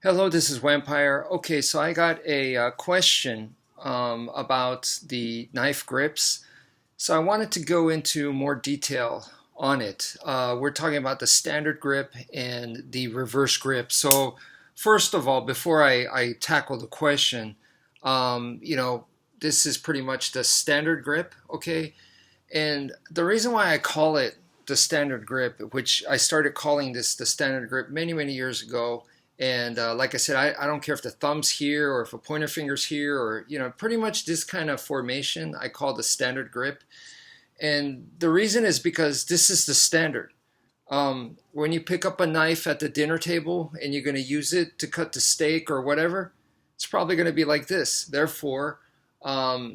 Hello, this is Wmpyr. Okay, so I got a question about the knife grips. So I wanted to go into more detail on it. We're talking about the standard grip and the reverse grip. So first of all, before I tackle the question, this is pretty much the standard grip, okay? And the reason why I call it the standard grip, which I started calling this the standard grip many, many years ago, and like I said, I don't care if the thumb's here or if a pointer finger's here or, pretty much this kind of formation I call the standard grip. And the reason is because this is the standard. When you pick up a knife at the dinner table and you're going to use it to cut the steak or whatever, it's probably going to be like this. Therefore,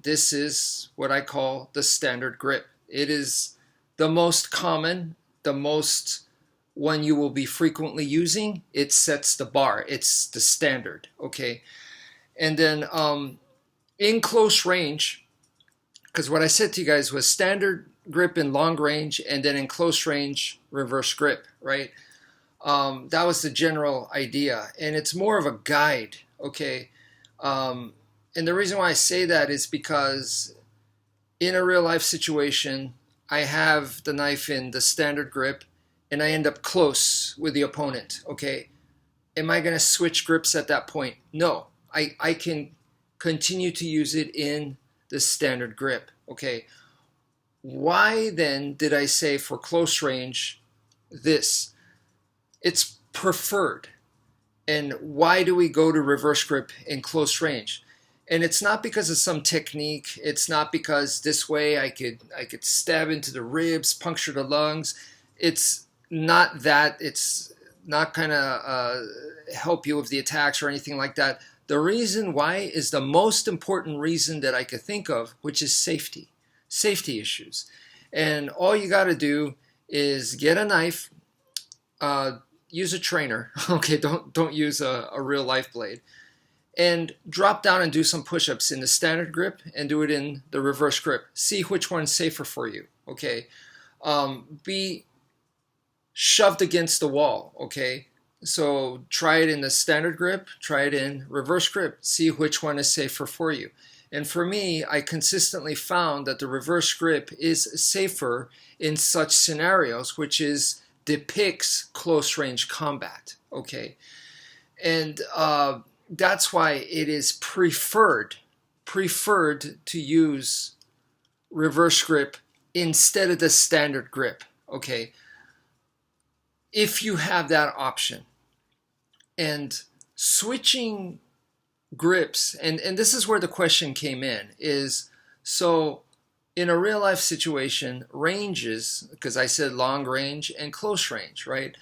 this is what I call the standard grip. It is the most common, the most one you will be frequently using. It sets the bar. It's the standard, okay? And then in close range, because what I said to you guys was standard grip in long range, and then in close range, reverse grip, right? That was the general idea, and it's more of a guide, okay? And the reason why I say that is because in a real life situation, I have the knife in the standard grip and I end up close with the opponent, okay? Am I going to switch grips at that point? No. I can continue to use it in the standard grip, okay? Why then did I say for close range this? It's preferred. And why do we go to reverse grip in close range? And it's not because of some technique. It's not because this way I could stab into the ribs, puncture the lungs. It's not that. It's not kind of help you with the attacks or anything like that. The reason why is the most important reason that I could think of, which is safety issues. And all you got to do is get a knife, use a trainer. Okay, don't use a real life blade, and drop down and do some push-ups in the standard grip and do it in the reverse grip. See which one's safer for you. Okay, be shoved against the wall. Okay, so try it in the standard grip, try it in reverse grip. See which one is safer for you. And for me, I consistently found that the reverse grip is safer in such scenarios, which is depicts close range combat. Okay, and that's why it is preferred to use reverse grip instead of the standard grip, okay, if you have that option. And switching grips, and this is where the question came in, is so in a real life situation, ranges, because I said long range and close range, right?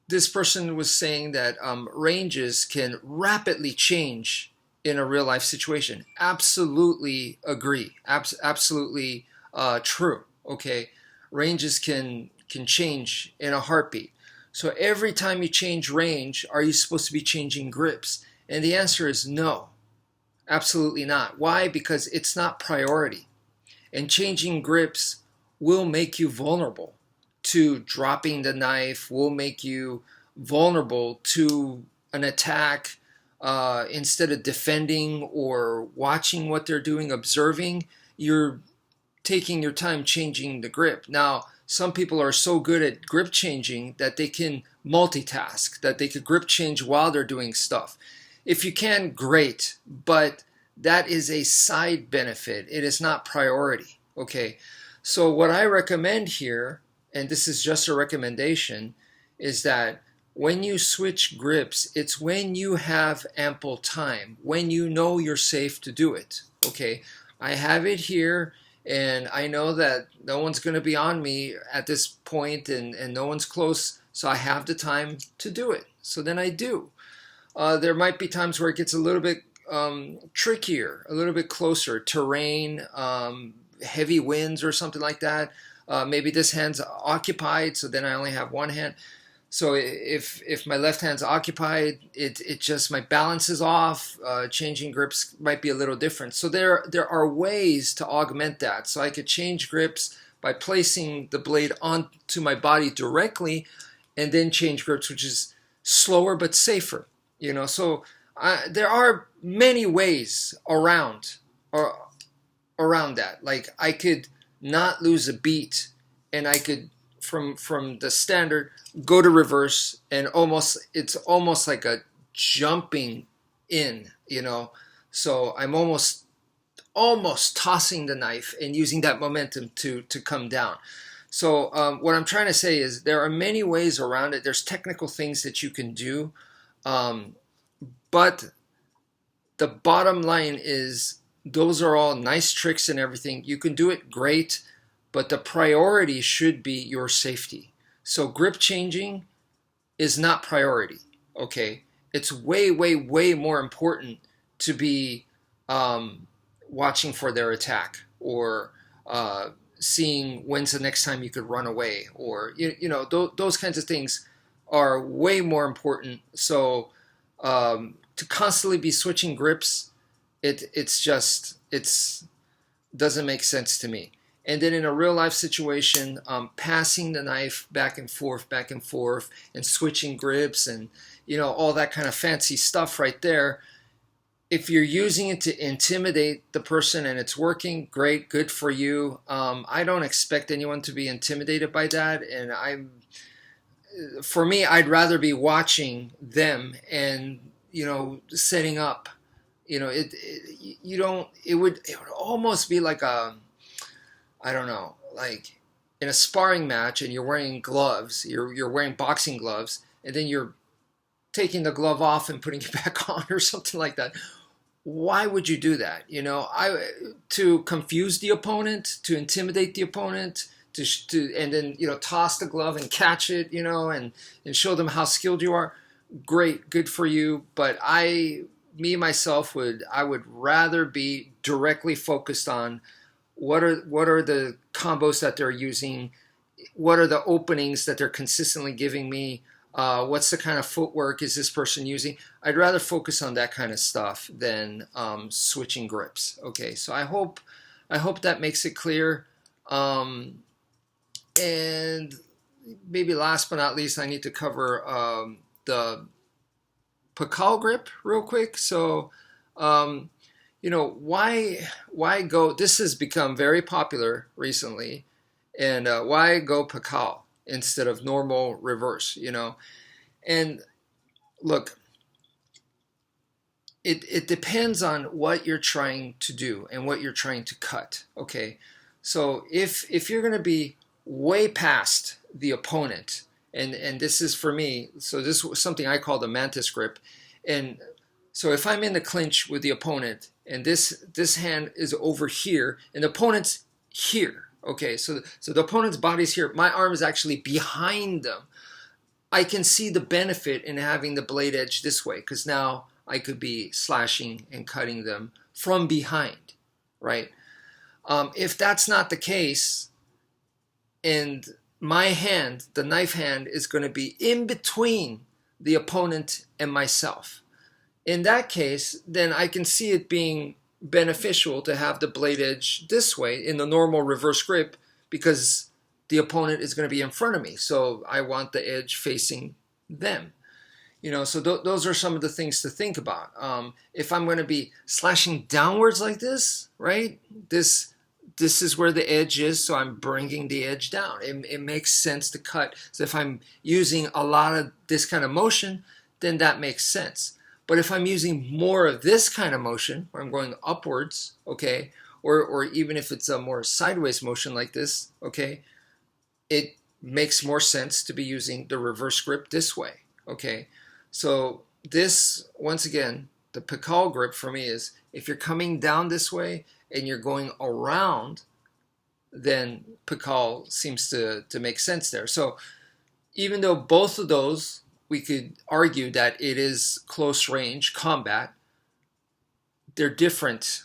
This person was saying that ranges can rapidly change in a real life situation. Absolutely agree. Absolutely true. Okay, ranges can change in a heartbeat. So every time you change range, are you supposed to be changing grips? And the answer is no, absolutely not. Why? Because it's not priority. And changing grips will make you vulnerable to dropping the knife, will make you vulnerable to an attack. Instead of defending or watching what they're doing, observing, you're taking your time changing the grip. Now, some people are so good at grip changing that they can multitask, that they could grip change while they're doing stuff. If you can, great, but that is a side benefit. It is not priority, okay? So what I recommend here, and this is just a recommendation, is that when you switch grips, it's when you have ample time, when you know you're safe to do it, okay? I have it here, and I know that no one's going to be on me at this point, and no one's close, so I have the time to do it. So then I do. There might be times where it gets a little bit trickier, a little bit closer, terrain, heavy winds or something like that. Maybe this hand's occupied, so then I only have one hand. So if my left hand's occupied, it just, my balance is off. Changing grips might be a little different. So there are ways to augment that. So I could change grips by placing the blade onto my body directly, and then change grips, which is slower but safer. So there are many ways or around that. Like I could not lose a beat, and I could from the standard go to reverse, and it's almost like a jumping in. So I'm almost tossing the knife and using that momentum to come down. So what I'm trying to say is there are many ways around it. There's technical things that you can do, um, but the bottom line is those are all nice tricks and everything. You can do it great, but the priority should be your safety. So grip changing is not priority. Okay, it's way, way, way more important to be watching for their attack, or seeing when's the next time you could run away, or those kinds of things are way more important. So to constantly be switching grips, it's doesn't make sense to me. And then in a real life situation, passing the knife back and forth, and switching grips, and all that kind of fancy stuff right there. If you're using it to intimidate the person and it's working, great, good for you. I don't expect anyone to be intimidated by that, and for me, I'd rather be watching them and setting up. It would almost be like I don't know, like in a sparring match, and you're wearing gloves, you're wearing boxing gloves, and then you're taking the glove off and putting it back on, or something like that. Why would you do that? To confuse the opponent, to intimidate the opponent, and then toss the glove and catch it, and show them how skilled you are. Great, good for you. But myself would rather be directly focused on what are the combos that they're using, what are the openings that they're consistently giving me. What's the kind of footwork is this person using? I'd rather focus on that kind of stuff than switching grips. Okay, so I hope that makes it clear. And maybe last but not least, I need to cover the Pakal grip real quick. So, why go? This has become very popular recently, and why go Pakal instead of normal reverse? And look, it depends on what you're trying to do and what you're trying to cut. Okay, so if you're going to be way past the opponent, and this is for me, so this was something I call the mantis grip. And so if I'm in the clinch with the opponent, and this hand is over here, and the opponent's here, okay, so the opponent's body's here, my arm is actually behind them, I can see the benefit in having the blade edge this way, because now I could be slashing and cutting them from behind, right? If that's not the case, and my hand, the knife hand, is going to be in between the opponent and myself, in that case, then I can see it being beneficial to have the blade edge this way in the normal reverse grip, because the opponent is going to be in front of me. So I want the edge facing them. So those are some of the things to think about. If I'm going to be slashing downwards like this, right? This is where the edge is, so I'm bringing the edge down. It makes sense to cut. So if I'm using a lot of this kind of motion, then that makes sense. But if I'm using more of this kind of motion, where I'm going upwards, okay, or even if it's a more sideways motion like this, okay, it makes more sense to be using the reverse grip this way, okay? So this, once again, the Pakal grip for me is, if you're coming down this way and you're going around, then Pakal seems to make sense there. So even though both of those, we could argue that it is close range combat, they're different.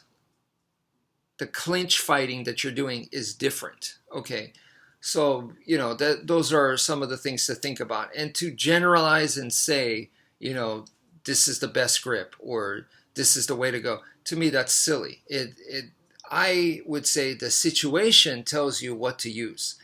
The clinch fighting that you're doing is different, okay? So, those are some of the things to think about. And to generalize and say, this is the best grip, or this is the way to go, to me, that's silly. I would say the situation tells you what to use.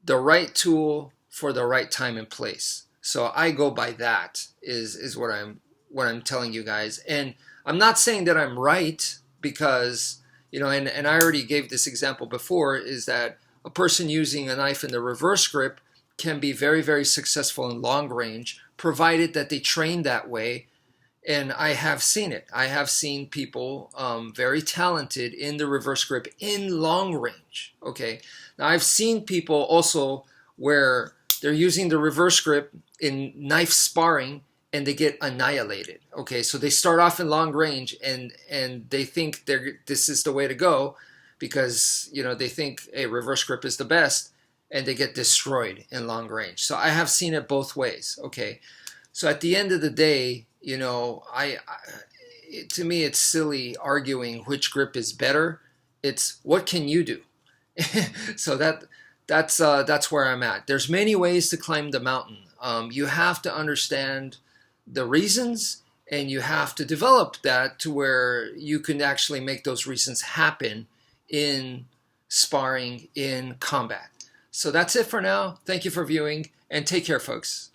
The right tool for the right time and place. So I go by that is what I'm what I'm telling you guys. And I'm not saying that I'm right, because, and I already gave this example before, is that a person using a knife in the reverse grip can be very, very successful in long range, provided that they train that way. And I have seen it. I have seen people very talented in the reverse grip in long range. Okay. Now I've seen people also where they're using the reverse grip in knife sparring and they get annihilated. Okay. So they start off in long range and they think this is the way to go, because, they think a reverse grip is the best, and they get destroyed in long range. So I have seen it both ways. Okay. So at the end of the day, to me, it's silly arguing which grip is better. It's what can you do? So that's where I'm at. There's many ways to climb the mountain. You have to understand the reasons, and you have to develop that to where you can actually make those reasons happen in sparring, in combat. So that's it for now. Thank you for viewing, and take care, folks.